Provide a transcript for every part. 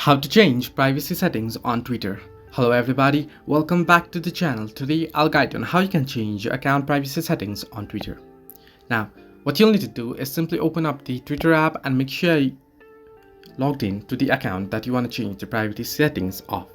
How to change privacy settings on Twitter. Hello everybody, welcome back to the channel. Today I'll guide you on how you can change your account privacy settings on Twitter. Now, what you'll need to do is simply open up the Twitter app and make sure you logged in to the account that you want to change the privacy settings of.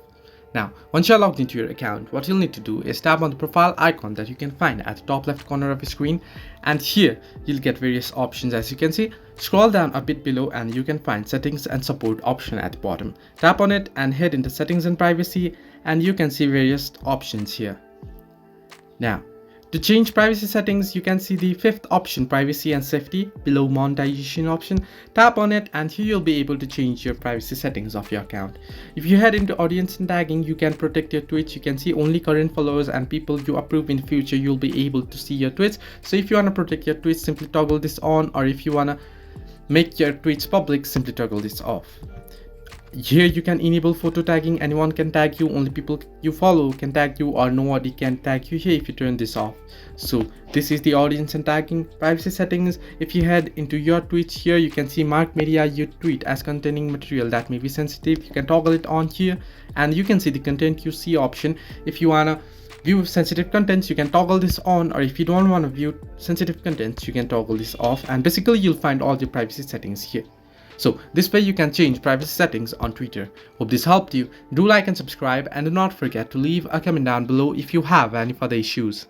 Now, once you're logged into your account, what you'll need to do is tap on the profile icon that you can find at the top left corner of your screen, and here you'll get various options. As you can see, scroll down a bit below and you can find settings and support option at the bottom. Tap on it and head into settings and privacy, and you can see various options here. Now, to change privacy settings, you can see the fifth option, privacy and safety, below monetization option. Tap on it and here you'll be able to change your privacy settings of your account. If you head into audience and tagging, you can protect your tweets. You can see only current followers and people you approve in future. You'll be able to see your tweets. So if you want to protect your tweets, simply toggle this on, or if you want to make your tweets public, simply toggle this off. Here you can enable photo tagging. Anyone can tag you, only people you follow can tag you, or nobody can tag you here if you turn this off. So this is the audience and tagging privacy settings. If you head into your tweets, here you can see mark media you tweet as containing material that may be sensitive. You can toggle it on here, and you can see the content you see option. If you wanna view sensitive contents, you can toggle this on, or if you don't want to view sensitive contents, you can toggle this off, and basically you'll find all the privacy settings here. So this way you can change privacy settings on Twitter. Hope this helped you. Do like and subscribe, and do not forget to leave a comment down below if you have any further issues.